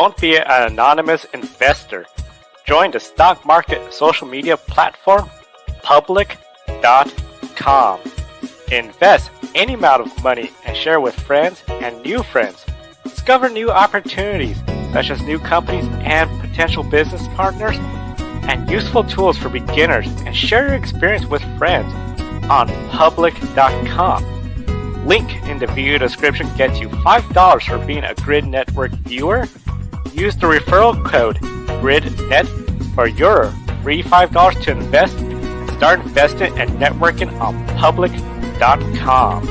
Don't be an anonymous investor. Join the stock market social media platform public.com. Invest any amount of money and share with friends and new friends. Discover new opportunities such as new companies and potential business partners and useful tools for beginners, and share your experience with friends on public.com. Link in the video description gets you $5 for being a Grid Network viewer. Use the referral code GRIDnet for your free $5 to invest and start investing and networking on public.com.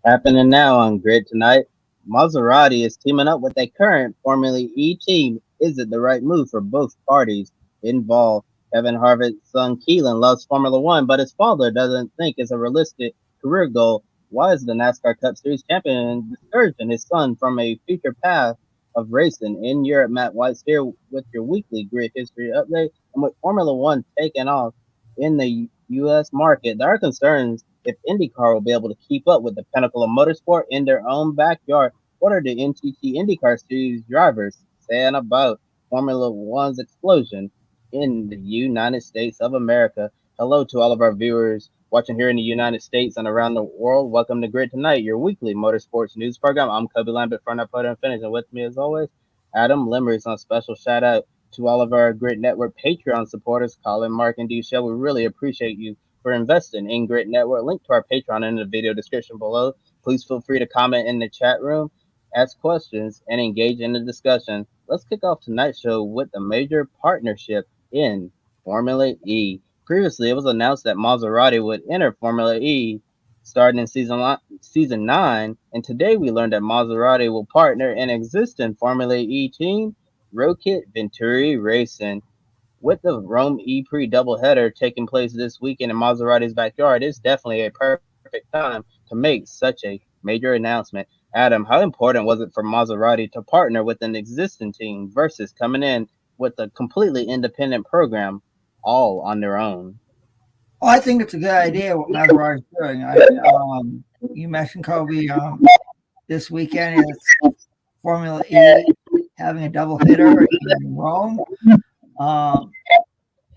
Happening now on Grid tonight, Maserati is teaming up with a current Formula E team. Is it the right move for both parties involved? Kevin Harvick's son Keelan loves Formula One, but his father doesn't think it's a realistic career goal. Why is the NASCAR Cup Series champion discouraging his son from a future path of racing in Europe? Matt White's here with your weekly Grid history update. And with Formula One taking off in the U.S. market, there are concerns if IndyCar will be able to keep up with the pinnacle of motorsport in their own backyard. What are the NTT IndyCar Series drivers saying about Formula One's explosion in the United States of America? Hello to all of our viewers watching here in the United States and around the world. Welcome to Grid Tonight, your weekly motorsports news program. I'm Kobe Lambeth from Photo and Finish, and with me as always, Adam Lemerise. On special shout out to all of our Grid Network Patreon supporters, Colin, Mark, and Duchelle. We really appreciate you for investing in Grid Network. Link to our Patreon in the video description below. Please feel free to comment in the chat room, ask questions, and engage in the discussion. Let's kick off tonight's show with a major partnership in Formula E. Previously, it was announced that Maserati would enter Formula E starting in season 9, and today we learned that Maserati will partner an existing Formula E team, ROKiT Venturi Racing. With the Rome E-Prix doubleheader taking place this weekend in Maserati's backyard, it's definitely a perfect time to make such a major announcement. Adam, how important was it for Maserati to partner with an existing team versus coming in with a completely independent program all on their own? Well, I think it's a good idea what Maserati's doing. You mentioned Kobe. This weekend is Formula E having a doubleheader in Rome.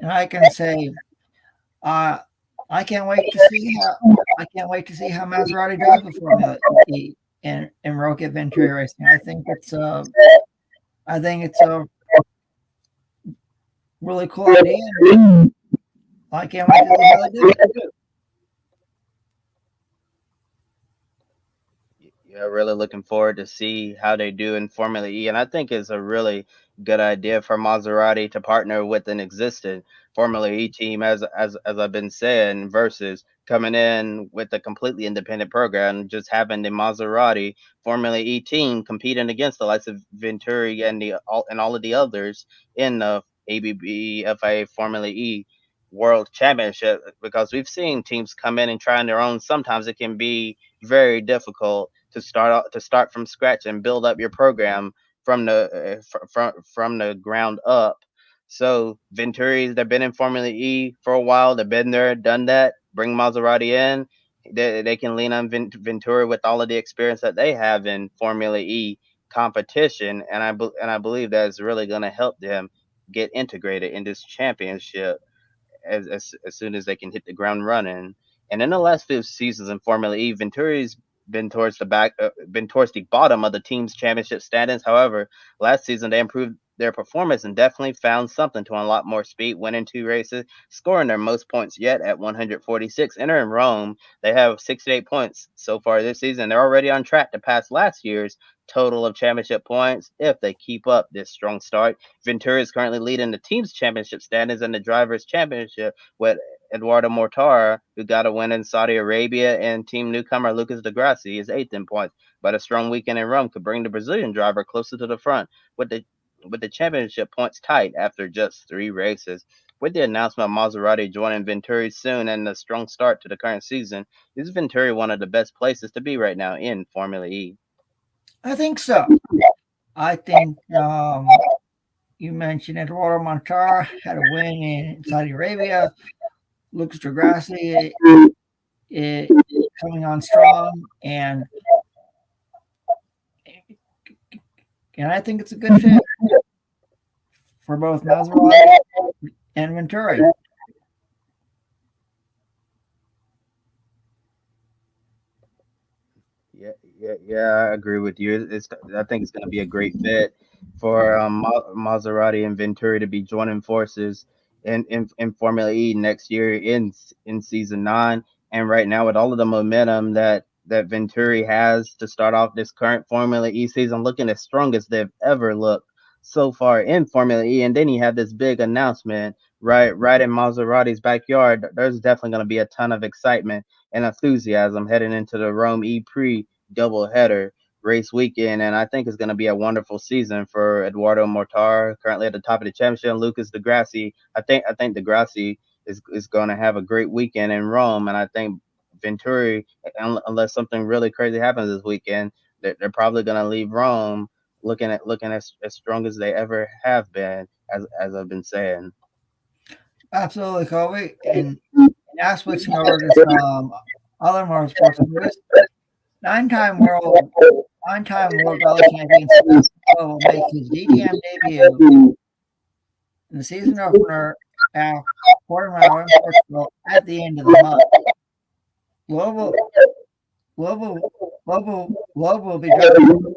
And I can say, I can't wait to see how Maserati does the Formula E in ROKiT Venturi Racing. I think it's a really cool idea. And I can't wait to see how they do it. Yeah, really looking forward to see how they do in Formula E, and I think it's a really good idea for Maserati to partner with an existing Formula E team, as I've been saying, versus coming in with a completely independent program, just having the Maserati Formula E team competing against the likes of Venturi and all of the others in the ABB FIA Formula E World Championship. Because we've seen teams come in and try on their own. Sometimes it can be very difficult to start from scratch and build up your program from the ground up. So Venturi, they've been in Formula E for a while. They've been there, done that. Bring Maserati in. They can lean on Venturi with all of the experience that they have in Formula E competition, and I believe that is really going to help them get integrated in this championship as soon as they can hit the ground running. And in the last few seasons in Formula E, Venturi's been towards the bottom of the team's championship standings. However, last season they improved their performance and definitely found something to unlock more speed, winning 2 races, scoring their most points yet at 146. Entering Rome, they have 68 points so far this season. They're already on track to pass last year's total of championship points if they keep up this strong start. Venturi is currently leading the team's championship standings and the drivers' championship with Eduardo Mortara, who got a win in Saudi Arabia, and team newcomer Lucas Di Grassi is 8th in points. But a strong weekend in Rome could bring the Brazilian driver closer to the front with the championship points tight after just 3 races. With the announcement of Maserati joining Venturi soon and the strong start to the current season, is Venturi one of the best places to be right now in Formula E? I think so. I think you mentioned Eduardo Montara had a win in Saudi Arabia. Lucas Degrassi coming on strong, and I think it's a good fit for both Maserati and Venturi. Yeah, I agree with you. I think it's going to be a great fit for Maserati and Venturi to be joining forces in Formula E next year in season 9. And right now, with all of the momentum that Venturi has to start off this current Formula E season, looking as strong as they've ever looked so far in Formula E, and then you have this big announcement right in Maserati's backyard. There's definitely going to be a ton of excitement and enthusiasm heading into the Rome E Prix doubleheader race weekend, and I think it's going to be a wonderful season for Eduardo Mortar, currently at the top of the championship, and Lucas Degrassi. I think Degrassi is going to have a great weekend in Rome, and I think Venturi, unless something really crazy happens this weekend, they're probably going to leave Rome looking as strong as they ever have been, as I've been saying. Absolutely, Kobe. And now switching over to some other motorsports news. Nine-time world rally champion Sebastian Vettel will make his DTM debut in the season opener at Portimao in Portugal at the end of the month. Global will be driving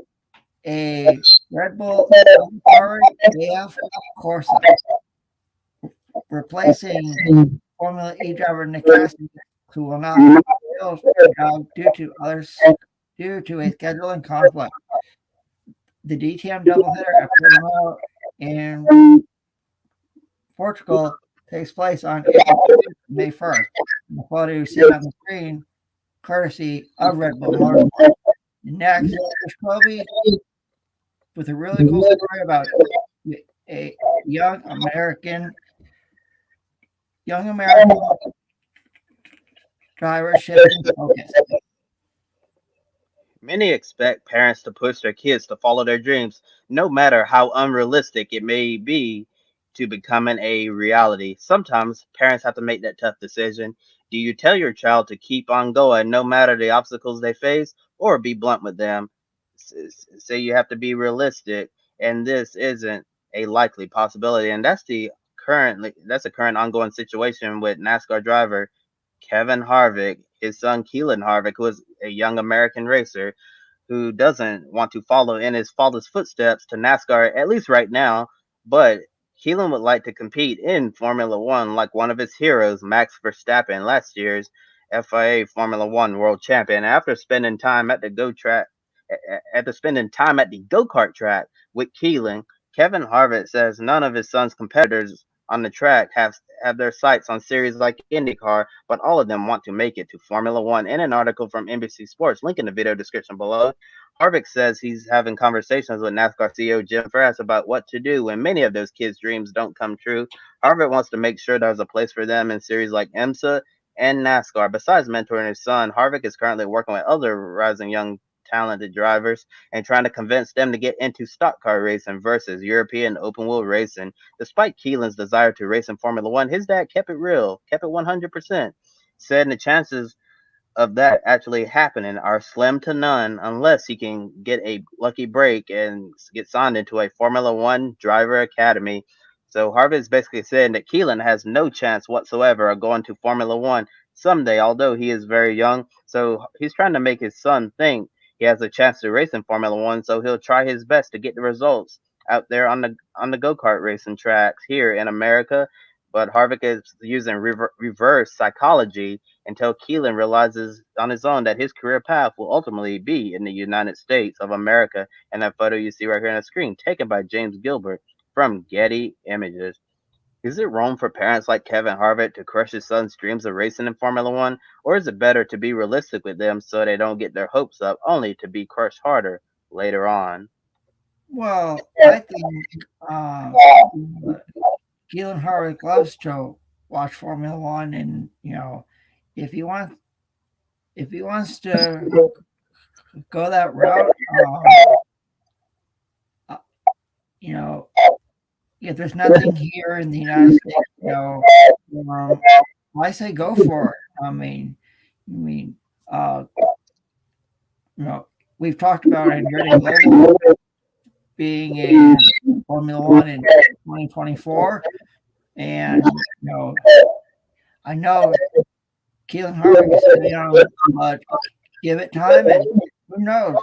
a Red Bull powered AF Corsa, replacing Formula E driver Nick Cassidy, who will not be able to drive due to a scheduling conflict. The DTM doubleheader at Portimao in Portugal takes place on May 1st. The photo you see on the screen, courtesy of Red Bull Motorsports. Next, Kobe with a really cool story about a young American driver shifting focus. Many expect parents to push their kids to follow their dreams, no matter how unrealistic it may be to becoming a reality. Sometimes parents have to make that tough decision. Do you tell your child to keep on going no matter the obstacles they face, or be blunt with them? Say you have to be realistic, and this isn't a likely possibility. And that's the current ongoing situation with NASCAR driver Kevin Harvick, his son Keelan Harvick, who is a young American racer who doesn't want to follow in his father's footsteps to NASCAR, at least right now. But Keelan would like to compete in Formula One like one of his heroes, Max Verstappen, last year's FIA Formula One world champion. After spending time at the go kart track with Keelan, Kevin Harvick says none of his son's competitors on the track have their sights on series like IndyCar, but all of them want to make it to Formula One. In an article from NBC Sports, link in the video description below, Harvick says he's having conversations with NASCAR CEO Jim Farris about what to do when many of those kids' dreams don't come true. Harvick wants to make sure there's a place for them in series like IMSA and NASCAR. Besides mentoring his son, Harvick is currently working with other rising young talented drivers and trying to convince them to get into stock car racing versus European open wheel racing. Despite Keelan's desire to race in Formula One, his dad kept it real, kept it 100%. Said the chances of that actually happening are slim to none unless he can get a lucky break and get signed into a Formula One driver academy. So Harvick is basically saying that Keelan has no chance whatsoever of going to Formula One someday, although he is very young. So he's trying to make his son think he has a chance to race in Formula One. So he'll try his best to get the results out there on the go kart racing tracks here in America. But Harvick is using reverse psychology until Keelan realizes on his own that his career path will ultimately be in the United States of America. And that photo you see right here on the screen, taken by James Gilbert from Getty Images. Is it wrong for parents like Kevin Harvick to crush his son's dreams of racing in Formula One? Or is it better to be realistic with them so they don't get their hopes up only to be crushed harder later on? Well, I think Keelan Harvick loves to watch Formula One, and if he wants to go that route, uh, you know, if there's nothing here in the United States, um, I say go for it. I mean, uh, you know, we've talked about Andretti Global being in Formula One in 2024, and I know Keelan Harvick is still young, but give it time, and who knows?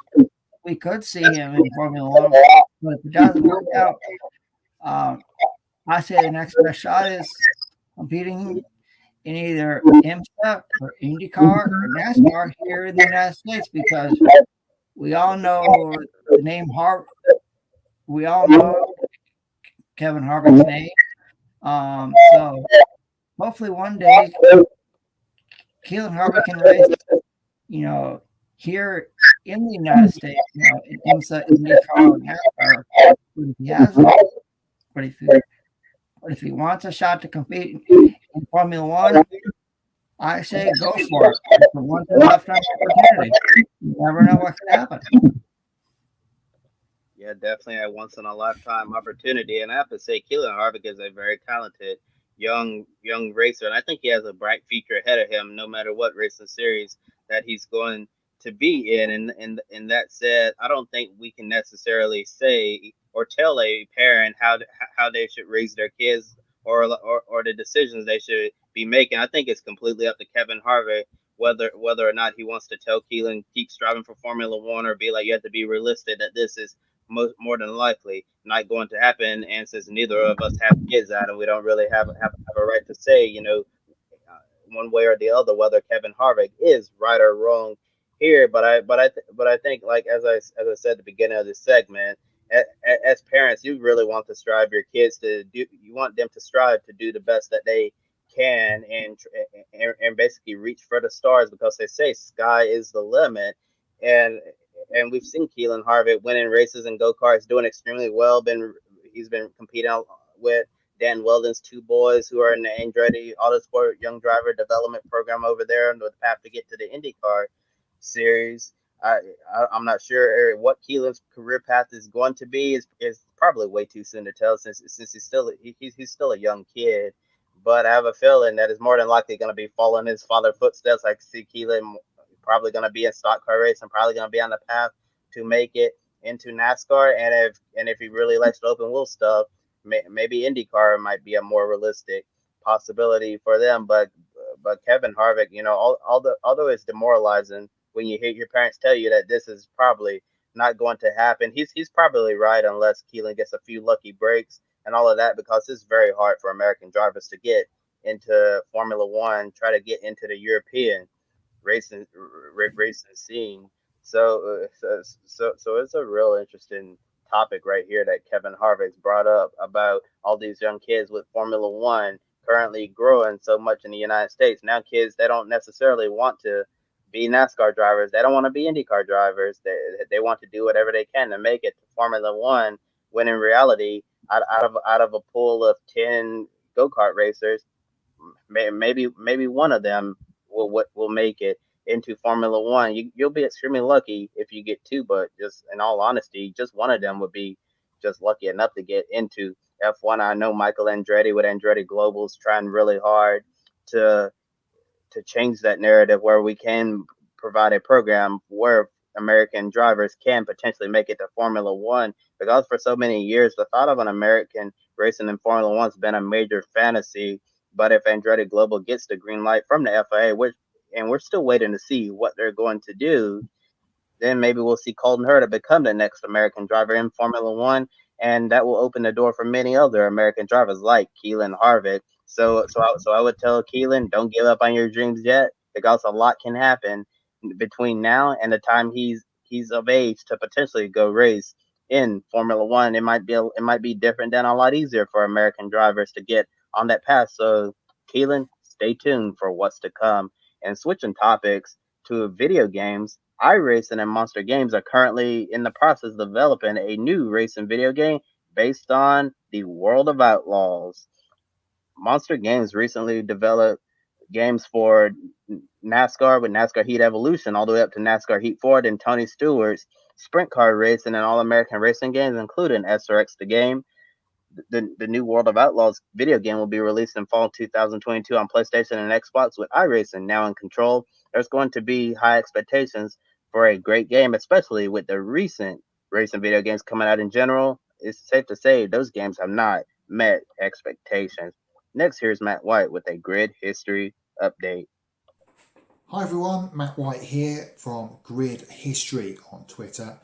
We could see him in Formula One, but if it doesn't work out, um, I say the next best shot is competing in either IMSA or IndyCar or NASCAR here in the United States, because we all know the name we all know Kevin Harvick's name. So hopefully one day Keelan Harvick can race, here in the United States, in IMSA, IndyCar, or NASCAR. But if he has, but if he wants a shot to compete in Formula One, I say go for it. It's a once in a lifetime opportunity. You never know what could happen. Yeah, definitely a once in a lifetime opportunity. And I have to say, Keelan Harvick is a very talented young racer, and I think he has a bright future ahead of him, no matter what racing series that he's going to be in. And that said, I don't think we can necessarily say or tell a parent how they should raise their kids, or the decisions they should be making. I think it's completely up to Kevin Harvick whether or not he wants to tell Keelan keep striving for Formula One, or be like, you have to be realistic that this is more than likely not going to happen. And since neither of us have kids out, and we don't really have a right to say, one way or the other, whether Kevin Harvick is right or wrong here. But I think, like as I said at the beginning of this segment, as parents, you really want to strive your kids to do. You want them to strive to do the best that they can, and basically reach for the stars, because they say sky is the limit. And we've seen Keelan Harvick winning races and go karts, doing extremely well. He's been competing with Dan Weldon's two boys, who are in the Andretti Autosport Young Driver Development Program over there, and the path to get to the IndyCar series. I'm not sure what Keelan's career path is going to be. Is probably way too soon to tell, since he's still a young kid. But I have a feeling that is more than likely going to be following his father's footsteps. I see Keelan probably going to be in stock car race, and probably going to be on the path to make it into NASCAR. And if he really likes the open wheel stuff, maybe IndyCar might be a more realistic possibility for them. But Kevin Harvick, although it's demoralizing when you hear your parents tell you that this is probably not going to happen, he's probably right, unless Keelan gets a few lucky breaks and all of that, because it's very hard for American drivers to get into Formula One, try to get into the European racing scene. So it's a real interesting topic right here that Kevin Harvick's brought up, about all these young kids with Formula One currently growing so much in the United States. Now kids, they don't necessarily want to be NASCAR drivers. They don't want to be IndyCar drivers. They want to do whatever they can to make it to Formula One, when in reality, out of a pool of 10 go-kart racers, maybe one of them will make it into Formula One. You'll be extremely lucky if you get two, but just in all honesty, just one of them would be just lucky enough to get into F1. I know Michael Andretti with Andretti Global's trying really hard to change that narrative, where we can provide a program where American drivers can potentially make it to Formula One, because for so many years the thought of an American racing in Formula One's been a major fantasy. But if Andretti Global gets the green light from the FIA, and we're still waiting to see what they're going to do, then maybe we'll see Colton Herta become the next American driver in Formula One, and that will open the door for many other American drivers like Keelan Harvick. So I would tell Keelan, don't give up on your dreams yet, because a lot can happen between now and the time he's of age to potentially go race in Formula One. It might be different, than a lot easier for American drivers to get on that path. So Keelan, stay tuned for what's to come. And switching topics to video games, iRacing and Monster Games are currently in the process of developing a new racing video game based on the World of Outlaws. Monster Games recently developed games for NASCAR with NASCAR Heat Evolution, all the way up to NASCAR Heat Ford and Tony Stewart's sprint car racing and All American Racing games, including SRX the game. The new World of Outlaws video game will be released in fall 2022 on PlayStation and Xbox with iRacing now in control. There's going to be high expectations for a great game, especially with the recent racing video games coming out in general. It's safe to say those games have not met expectations. Next, here's Matt White with a grid history update. Hi everyone, Matt White here from Grid History on Twitter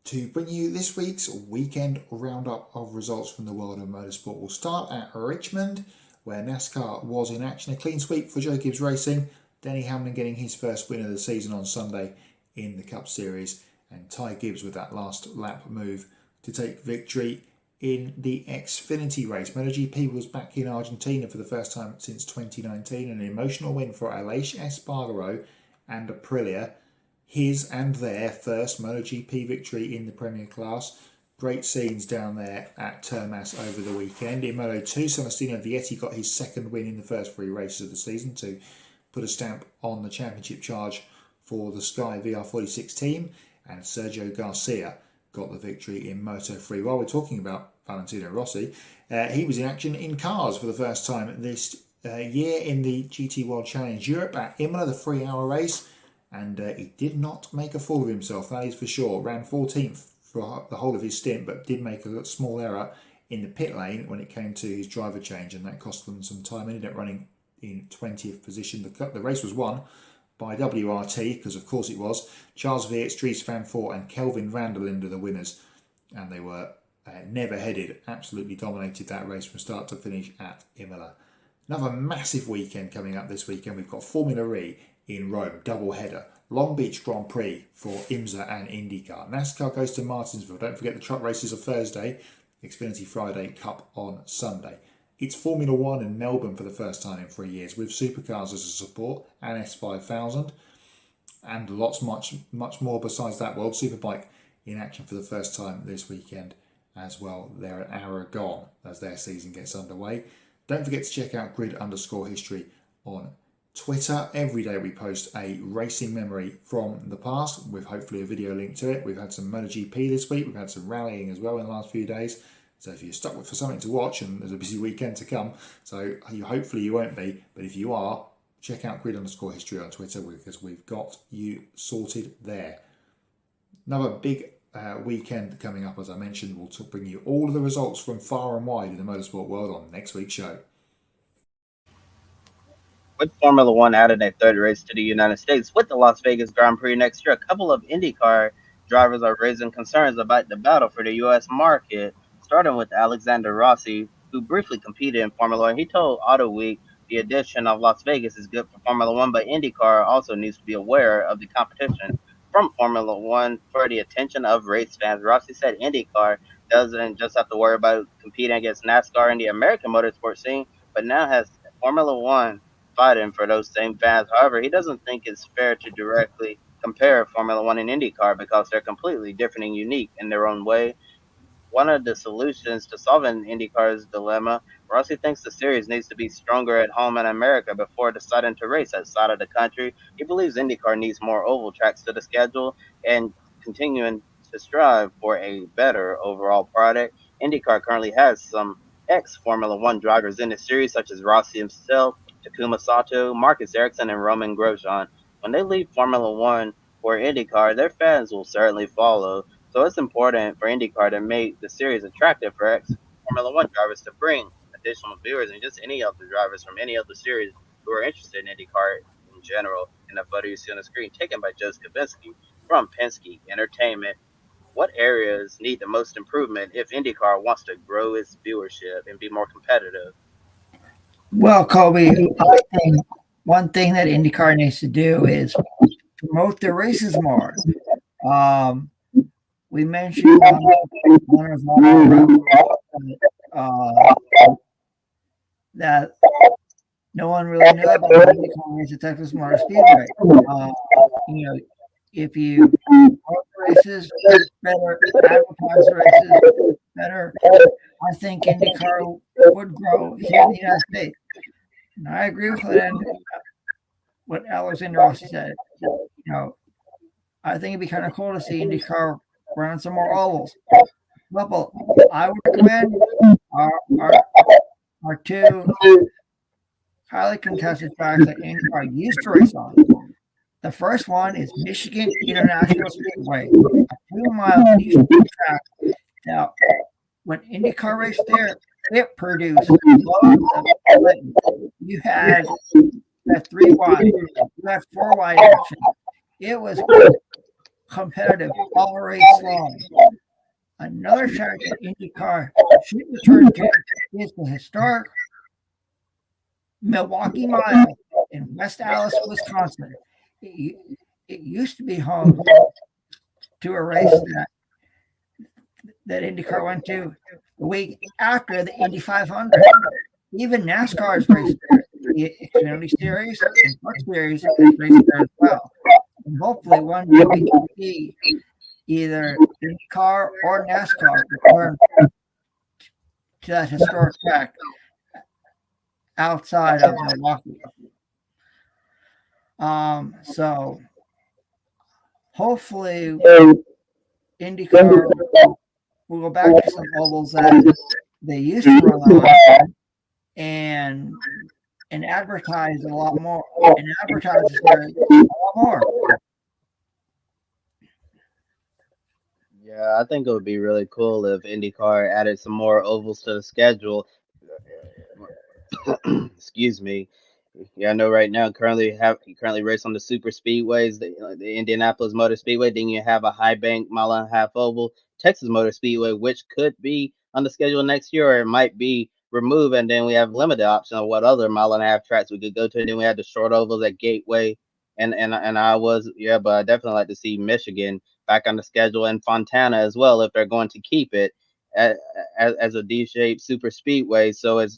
to bring you this week's weekend roundup of results from the world of motorsport. We'll start at Richmond, where NASCAR was in action. A clean sweep for Joe Gibbs Racing. Denny Hamlin getting his first win of the season on Sunday in the Cup Series, and Ty Gibbs with that last lap move to take victory in the Xfinity race. MotoGP was back in Argentina for the first time since 2019, an emotional win for Aleix Espargaro and Aprilia. His and their first MotoGP victory in the Premier Class. Great scenes down there at Termas over the weekend. In Moto2, Celestino Vietti got his second win in the first three races of the season to put a stamp on the championship charge for the Sky VR46 team. And Sergio Garcia got the victory in Moto3. While we're talking about Valentino Rossi, he was in action in cars for the first time this year in the GT World Challenge Europe at Imola, the 3-hour race. And he did not make a fool of himself, that is for sure. Ran 14th for the whole of his stint, but did make a small error in the pit lane when it came to his driver change, and that cost them some time. Ended up running in 20th position. The race was won by WRT, because of course it was. Charles Viert, Dries Van Voort and Kelvin van der Linde the winners, and they were never headed. Absolutely dominated that race from start to finish at Imola. Another massive weekend coming up this weekend. We've got Formula E in Rome, double header. Long Beach Grand Prix for IMSA and IndyCar. NASCAR goes to Martinsville. Don't forget the truck races are Thursday. Xfinity Friday, Cup on Sunday. It's Formula One in Melbourne for the first time in 3 years, with supercars as a support and S5000, and much more besides that. World Superbike in action for the first time this weekend as well. They're an hour gone as their season gets underway. Don't forget to check out grid_history on Twitter. Every day we post a racing memory from the past with hopefully a video link to it. We've had some MotoGP this week. We've had some rallying as well in the last few days. So if you're stuck for something to watch, and there's a busy weekend to come, so hopefully you won't be, but if you are, check out grid_history on Twitter, because we've got you sorted there. Another big weekend coming up, as I mentioned. We'll bring you all of the results from far and wide in the motorsport world on next week's show. With Formula One adding a third race to the United States with the Las Vegas Grand Prix next year, a couple of IndyCar drivers are raising concerns about the battle for the U.S. market, starting with Alexander Rossi, who briefly competed in Formula One. He told Auto Week the addition of Las Vegas is good for Formula One, but IndyCar also needs to be aware of the competition from Formula One for the attention of race fans. Rossi said IndyCar doesn't just have to worry about competing against NASCAR in the American motorsport scene, but now has Formula One fighting for those same fans. However, he doesn't think it's fair to directly compare Formula One and IndyCar because they're completely different and unique in their own way. One of the solutions to solving IndyCar's dilemma, Rossi thinks the series needs to be stronger at home in America before deciding to race outside of the country. He believes IndyCar needs more oval tracks to the schedule and continuing to strive for a better overall product. IndyCar currently has some ex-Formula One drivers in the series, such as Rossi himself, Takuma Sato, Marcus Ericsson, and Roman Grosjean. When they leave Formula One for IndyCar, their fans will certainly follow. So it's important for IndyCar to make the series attractive for ex-Formula One drivers to bring additional viewers and just any other drivers from any other series who are interested in IndyCar in general. In the photo you see on the screen, taken by Joe Skabinski from Penske Entertainment. What areas need the most improvement if IndyCar wants to grow its viewership and be more competitive? Well, Kobe, I think one thing that IndyCar needs to do is promote their races more. We mentioned one of that no one really knew about the IndyCar race at Texas Motor Speedway. If you promote the races better, advertise races better, I think IndyCar would grow here in the United States. And I agree with what Alexander Rossi said. I think it'd be kind of cool to see IndyCar run some more ovals. Couple, I would recommend our two highly contested tracks that IndyCar used to race on. The first one is Michigan International Speedway, a 2-mile track. Now, when IndyCar raced there, it produced loads of lightning. You had 3 wide, you had 4 wide action. It was competitive all race long. Another track that IndyCar should return to is the historic Milwaukee Mile in West Allis, Wisconsin. It used to be home to a race that IndyCar went to the week after the Indy 500. Even NASCAR's raced there. The Xfinity Series and Truck Series has raced there as well. And hopefully one day we can see either IndyCar or NASCAR return to that historic track outside of Milwaukee. So hopefully IndyCar will go back to some ovals that they used to run on and advertise a lot more and advertise there a lot more. Yeah, I think it would be really cool if IndyCar added some more ovals to the schedule. Excuse me. Yeah, I know right now you currently race on the super speedways, the Indianapolis Motor Speedway. Then you have a high bank 1.5 mile oval, Texas Motor Speedway, which could be on the schedule next year, or it might be removed. And then we have limited option of what other 1.5 mile tracks we could go to. And then we had the short ovals at Gateway, and I was but I definitely like to see Michigan back on the schedule and Fontana as well if they're going to keep it as a D-shaped super speedway, so it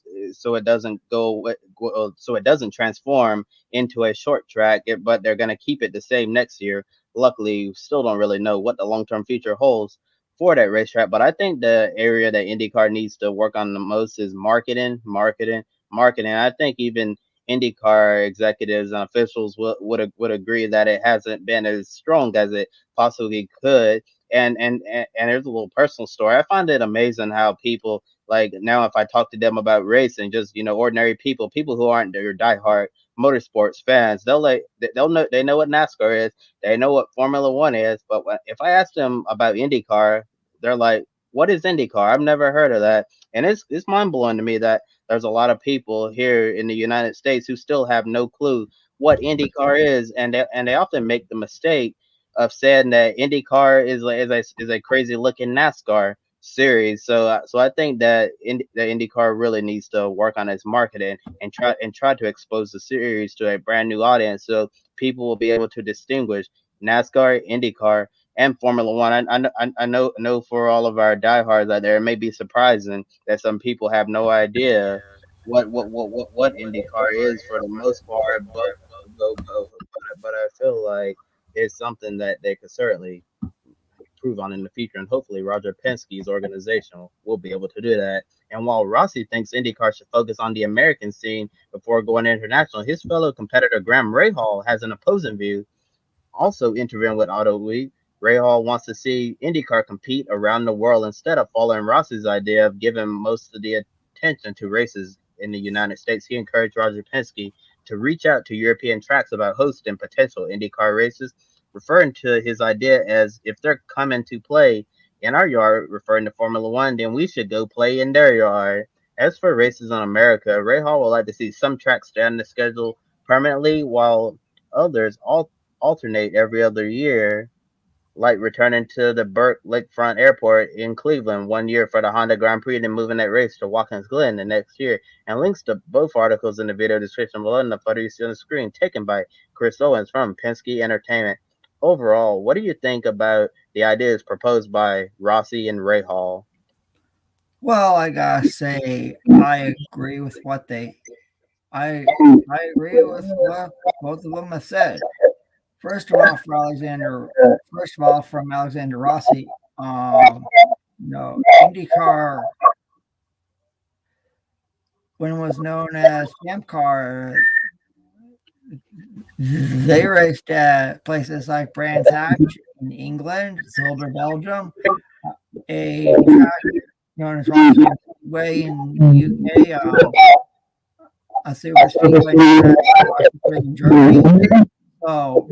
doesn't so it doesn't transform into a short track. But they're going to keep it the same next year. Luckily, still don't really know what the long-term future holds for that racetrack. But I think the area that IndyCar needs to work on the most is marketing. I think even IndyCar executives and officials would agree that it hasn't been as strong as it possibly could. And there's a little personal story. I find it amazing how people, like, now if I talk to them about racing, just ordinary people who aren't your diehard motorsports fans, they know what NASCAR is, they know what Formula One is, but if I ask them about IndyCar, they're like, "What is IndyCar? I've never heard of that." And it's mind blowing to me that there's a lot of people here in the United States who still have no clue what IndyCar is, and they often make the mistake of saying that IndyCar is a crazy looking NASCAR series. So I think that the IndyCar really needs to work on its marketing and try to expose the series to a brand new audience, so people will be able to distinguish NASCAR, IndyCar, and Formula One. I know for all of our diehards out there, it may be surprising that some people have no idea what IndyCar is for the most part, but I feel like it's something that they could certainly improve on in the future, and hopefully Roger Penske's organization will be able to do that. And while Rossi thinks IndyCar should focus on the American scene before going international, his fellow competitor Graham Rahal has an opposing view. Also interviewing with Auto Week, Rahal wants to see IndyCar compete around the world instead of following Rossi's idea of giving most of the attention to races in the United States. He encouraged Roger Penske to reach out to European tracks about hosting potential IndyCar races, referring to his idea as, if they're coming to play in our yard, referring to Formula One, then we should go play in their yard. As for races in America, Rahal would like to see some tracks stay on the schedule permanently, while others alternate every other year, like returning to the Burke Lakefront Airport in Cleveland one year for the Honda Grand Prix, then moving that race to Watkins Glen the next year. And links to both articles in the video description below, and the photo you see on the screen taken by Chris Owens from Penske Entertainment. Overall, what do you think about the ideas proposed by Rossi and Rahal? Well, I gotta say, I agree with I agree with what both of them have said. First of all, from Alexander Rossi, IndyCar, when it was known as Champ Car, they raced at places like Brands Hatch in England, Zolder, Belgium, a track known as Rossi Way in the UK, a super speedway in Germany. So,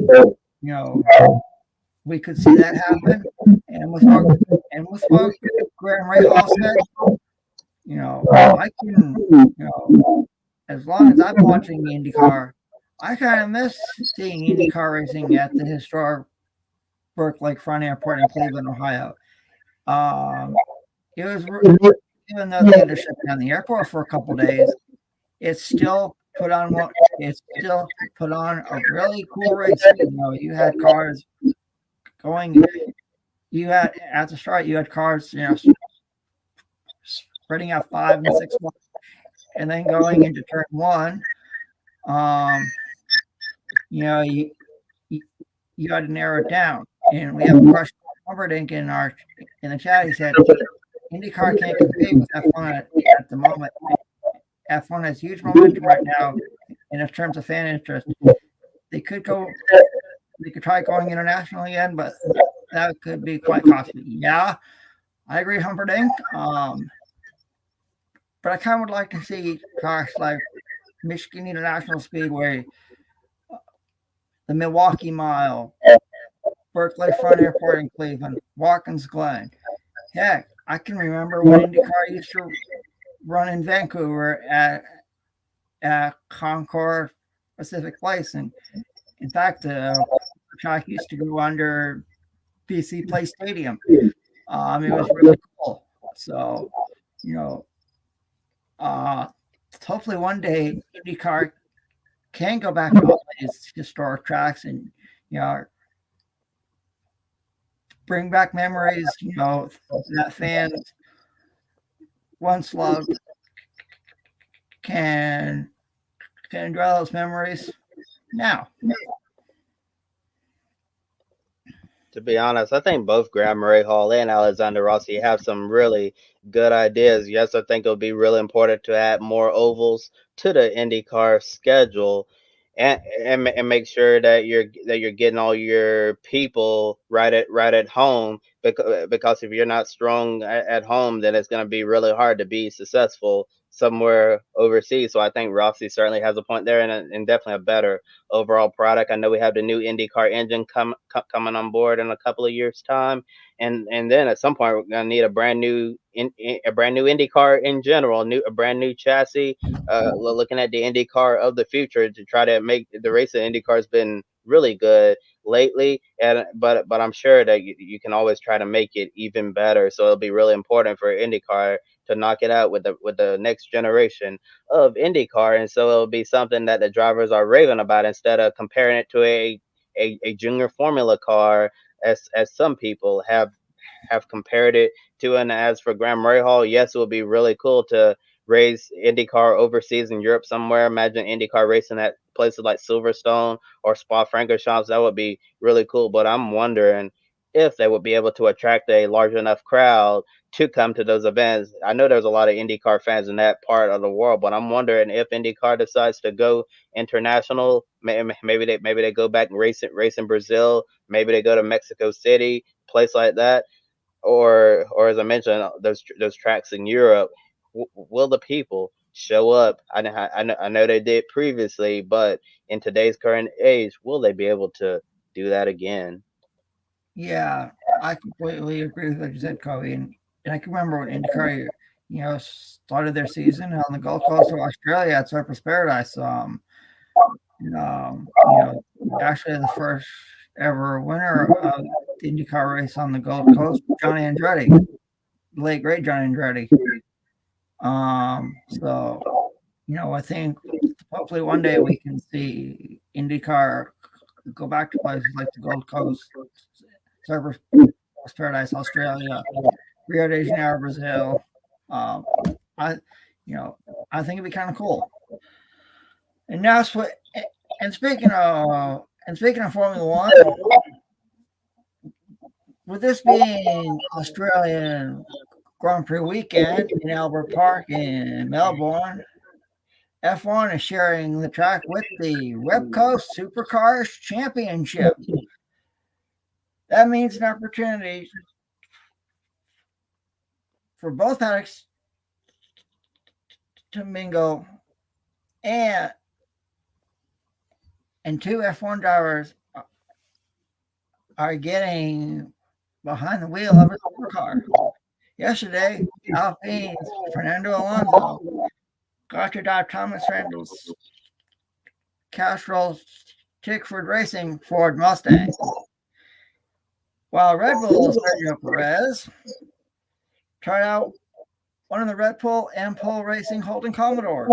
we could see that happen. And with what Graham Rahal said, I can, as long as I'm watching IndyCar, I kind of miss seeing IndyCar racing at the historic Burke Lake Front Airport in Cleveland, Ohio. It was, even though they had to shut down the airport for a couple days, it still put on a really cool race. You had cars going. You had at the start, you had cars, spreading out 5 and 6 blocks, and then going into turn one. You had to narrow it down. And we have a question from Humperdinck in the chat. He said, IndyCar can't compete with F1 at the moment. F1 has huge momentum right now, and in terms of fan interest, they could try going international again, but that could be quite costly. Yeah, I agree, Humperdinck. But I kind of would like to see tracks like Michigan International Speedway, the Milwaukee Mile, Berkeley Front Airport in Cleveland, Watkins Glen. Heck, I can remember when IndyCar used to run in Vancouver at Concord Pacific Place, and in fact, the track used to go under BC Place Stadium. It was really cool. So, hopefully one day IndyCar can go back to all these historic tracks and bring back memories that fans once loved, can enjoy those memories now. To be honest, I think both Graham Rahal and Alexander Rossi have some really good ideas. Yes, I think it'll be really important to add more ovals to the IndyCar schedule, and make sure that you're getting all your people right at home, because if you're not strong at home, then it's going to be really hard to be successful somewhere overseas. So I think Rossi certainly has a point there, and definitely a better overall product. I know we have the new IndyCar engine coming on board in a couple of years' time, and then at some point we're gonna need a brand new IndyCar in general, a brand new chassis. Looking at the IndyCar of the future to try to make the race of IndyCar has been really good lately, but I'm sure that you can always try to make it even better. So it'll be really important for IndyCar to knock it out with the next generation of IndyCar, and so it'll be something that the drivers are raving about instead of comparing it to a junior Formula car, as some people have compared it to. And as for Graham Rahal, yes, it would be really cool to race IndyCar overseas in Europe somewhere. Imagine IndyCar racing at places like Silverstone or Spa-Francorchamps. That would be really cool. But I'm wondering if they would be able to attract a large enough crowd to come to those events. I know there's a lot of IndyCar fans in that part of the world, but I'm wondering if IndyCar decides to go international. Maybe they go back and race in Brazil. Maybe they go to Mexico City, place like that, or as I mentioned, those tracks in Europe. Will the people show up? I know they did previously, but in today's current age, will they be able to do that again? Yeah, I completely agree with what you said, Kobe. And I can remember when IndyCar, started their season on the Gulf Coast of Australia at Surfers Paradise. Actually the first ever winner of the IndyCar race on the Gulf Coast, Johnny Andretti, late great Johnny Andretti. So I think hopefully one day we can see IndyCar go back to places like the Gold Coast, Surfers Paradise, Australia, Rio de Janeiro, Brazil. I think it'd be kind of cool. And now, and speaking of And speaking of Formula One, with this being Australian Grand Prix weekend in Albert Park in Melbourne, F1 is sharing the track with the Repco Supercars Championship. That means an opportunity for both paddocks to mingle, and two F1 drivers are getting behind the wheel of a supercar. Yesterday, Alpine's Fernando Alonso got to drive Thomas Randall's Castrol's Tickford Racing Ford Mustang, while Red Bull's Sergio Perez tried out one of the Red Bull and Pole Racing Holden Commodore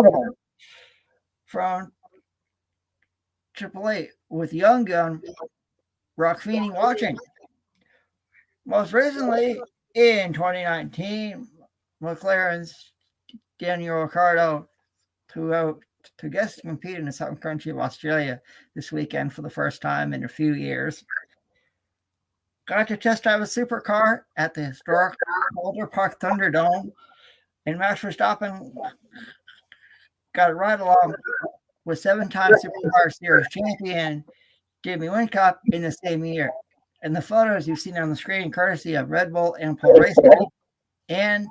from Triple Eight, with young gun Brock Feeney watching. Most recently, in 2019, McLaren's Daniel Ricciardo to guest compete in the southern country of Australia this weekend for the first time in a few years. Got to test drive a supercar at the historic Boulder Park Thunderdome, and Max Verstappen got it right along with 7-time Supercar Series champion Jimmy Whincup in the same year. And the photos you've seen on the screen, courtesy of Red Bull and Pole Racing and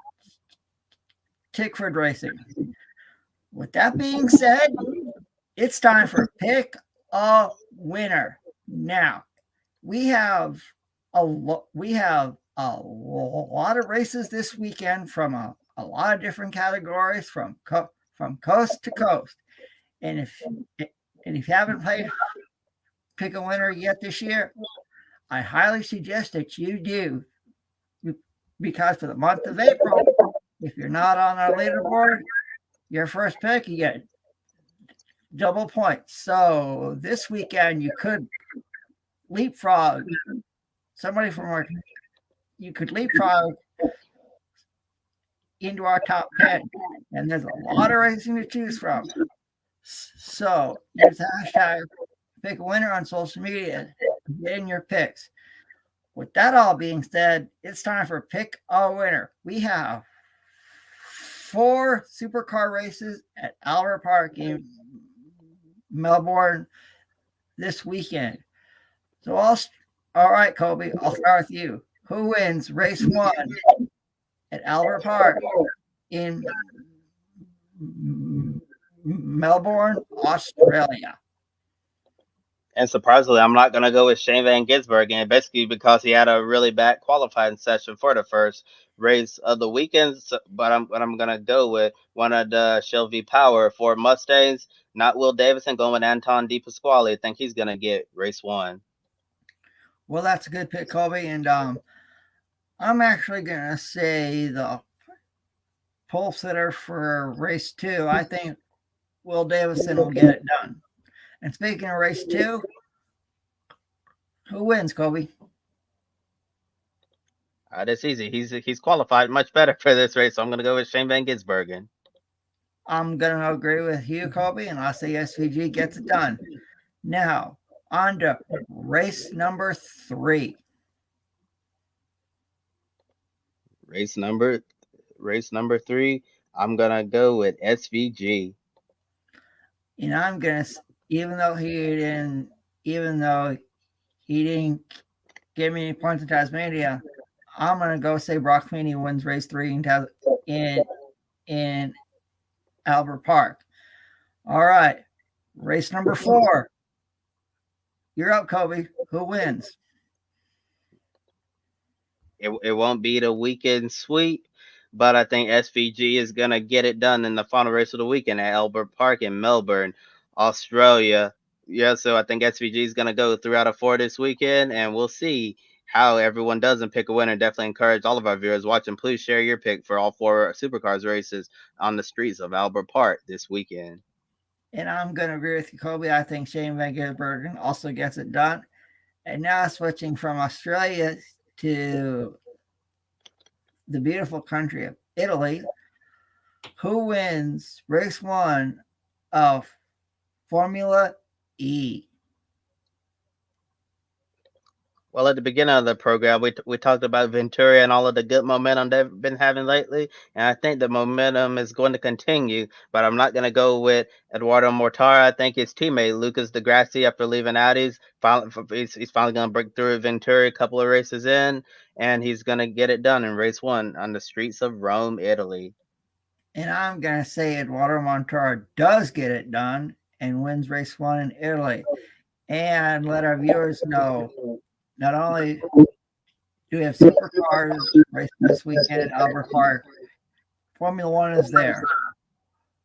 Tickford Racing. With that being said, it's time for Pick a Winner. Now, we have a lot of races this weekend from a lot of different categories from coast to coast. And if you haven't played Pick a Winner yet this year, I highly suggest that you do, because for the month of April, if you're not on our leaderboard, your first pick, you get double points. So this weekend, you could leapfrog somebody from you could leapfrog into our top 10. And there's a lot of racing to choose from. So use the hashtag Pick a Winner on social media to get in your picks. With that all being said, it's time for Pick a Winner. We have 4 supercar races at Albert Park in Melbourne this weekend. So all right, Kobe, I'll start with you. Who wins race 1 at Albert Park in Melbourne, Australia? And surprisingly, I'm not going to go with Shane Van Gisbergen, basically because he had a really bad qualifying session for the first race of the weekend. But I'm going to go with one of the Shelby Power Ford Mustangs, not Will Davison, going with Anton De Pasquale. I think he's going to get race 1. Well, that's a good pick, Kobe. And I'm actually going to say the pole sitter for race 2. I think Will Davison will get it done. And speaking of race 2, who wins, Kobe? That's easy. He's qualified much better for this race, so I'm going to go with Shane Van Gisbergen. I'm going to agree with you, Kobe, and I'll say SVG gets it done. Now, on to race number 3. Race number 3, I'm going to go with SVG. And I'm going to, even though he didn't give me any points in Tasmania, I'm going to go say Brock Feeney wins race 3 in Albert Park. All right. Race number 4. You're up, Kobe. Who wins? It won't be the weekend sweep, but I think SVG is going to get it done in the final race of the weekend at Albert Park in Melbourne, Australia. Yeah, so I think SVG is going to go throughout a 4 this weekend, and we'll see how everyone does and pick a winner. Definitely encourage all of our viewers watching. Please share your pick for all 4 supercars races on the streets of Albert Park this weekend. And I'm going to agree with you, Kobe. I think Shane Van Gisbergen also gets it done. And now switching from Australia to the beautiful country of Italy, who wins race 1 of Formula E? Well, at the beginning of the program, we talked about Venturi and all of the good momentum they've been having lately, and I think the momentum is going to continue. But I'm not going to go with Eduardo Mortara. I think his teammate Lucas Degrassi, after leaving Audi's, he's finally going to break through Venturi a couple of races in, and he's going to get it done in race 1 on the streets of Rome, Italy. And I'm going to say Eduardo Montara does get it done and wins race 1 in Italy. And let our viewers know, not only do we have supercars racing this weekend at Albert Park, Formula One is there.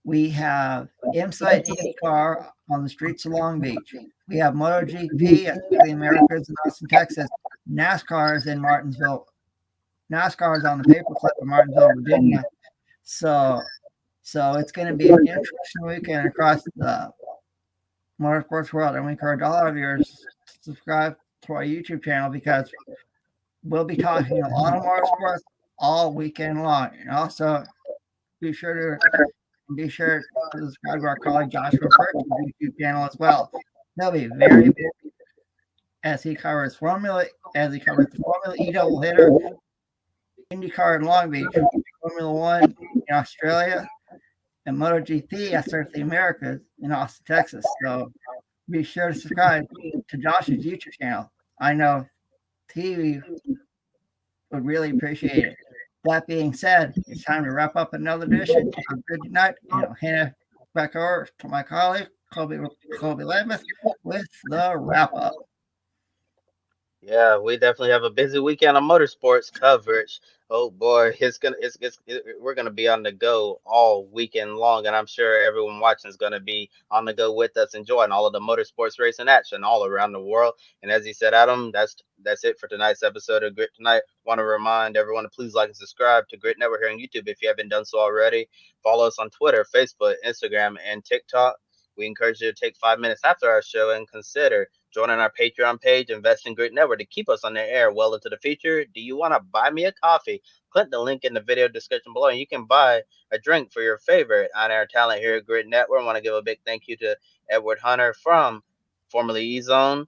We have IMSA IndyCar on the streets of Long Beach. We have MotoGP at the Americas in Austin, Texas. NASCAR is in Martinsville. NASCAR is on the paperclip in Martinsville, Virginia. So it's going to be an interesting weekend across the motorsports world. And we encourage all of you to subscribe to our YouTube channel because we'll be talking a lot of motorsports all weekend long. And also be sure to subscribe to our colleague Joshua Burke's YouTube channel as well. He'll be very busy as he covers the Formula E doubleheader, IndyCar in Long Beach, Formula One in Australia, and MotoGP at the Americas in Austin, Texas. So be sure to subscribe to Josh's YouTube channel. I know TV would really appreciate it. That being said, it's time to wrap up another edition of GRIDnet. Hand it back over to my colleague, Kobe Lambeth, with the wrap-up. Yeah, we definitely have a busy weekend of motorsports coverage. Oh boy, we're gonna be on the go all weekend long, and I'm sure everyone watching is gonna be on the go with us, enjoying all of the motorsports racing action all around the world. And as you said, Adam, that's it for tonight's episode of Grit Tonight. Want to remind everyone to please like and subscribe to Grit Network here on YouTube if you haven't done so already. Follow us on Twitter, Facebook, Instagram, and TikTok. We encourage you to take 5 minutes after our show and consider joining our Patreon page, Invest in Grit Network, to keep us on the air well into the future. Do you want to buy me a coffee? Click the link in the video description below, and you can buy a drink for your favorite on-air talent here at Grit Network. I want to give a big thank you to Edward Hunter from formerly E-Zone,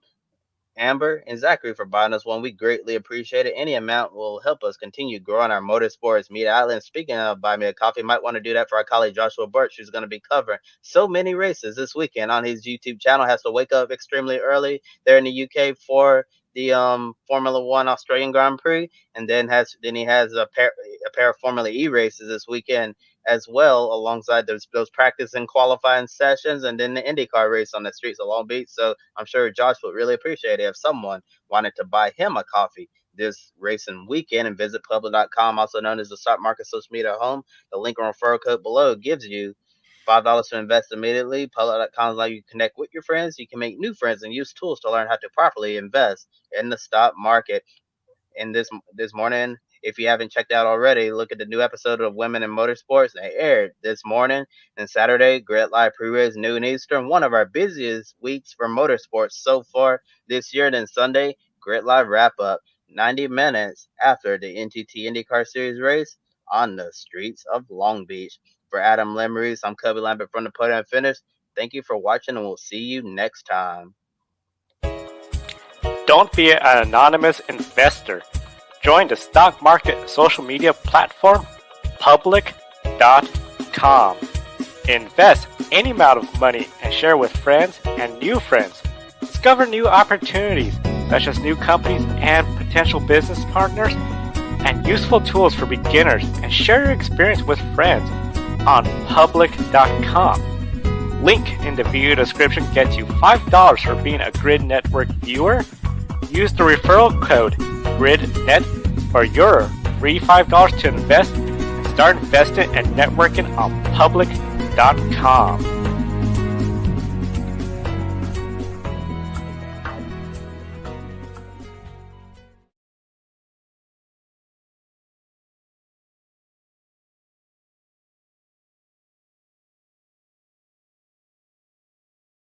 Amber, and Zachary for buying us one. We greatly appreciate it. Any amount will help us continue growing our motorsports media outlet. Speaking of buy me a coffee, might want to do that for our colleague Joshua Birch, who's going to be covering so many races this weekend on his YouTube channel. Has to wake up extremely early there in the UK for the Formula One Australian Grand Prix, and then he has a pair of Formula E races this weekend as well, alongside those practice and qualifying sessions, and then the IndyCar race on the streets of Long Beach. So I'm sure Josh would really appreciate it if someone wanted to buy him a coffee this racing weekend and visit public.com, also known as the Stock Market Social Media Home. The link and referral code below gives you $5 to invest immediately. Public.com allows you to connect with your friends. You can make new friends and use tools to learn how to properly invest in the stock market. And this morning, if you haven't checked out already, look at the new episode of Women in Motorsports. They aired this morning and Saturday. Grid Live pre-race noon Eastern. One of our busiest weeks for motorsports so far this year. Then Sunday, Grid Live wrap up 90 minutes after the NTT IndyCar Series race on the streets of Long Beach. For Adam Lemerise, I'm Kobe Lambeth from the Podium Finish. Thank you for watching, and we'll see you next time. Don't be an anonymous investor. Join the stock market social media platform, public.com. Invest any amount of money and share with friends and new friends. Discover new opportunities, such as new companies and potential business partners, and useful tools for beginners, and share your experience with friends on public.com. Link in the video description gets you $5 for being a Grid Network viewer. Use the referral code GRIDnet for your free $5 to invest and start investing and networking on public.com.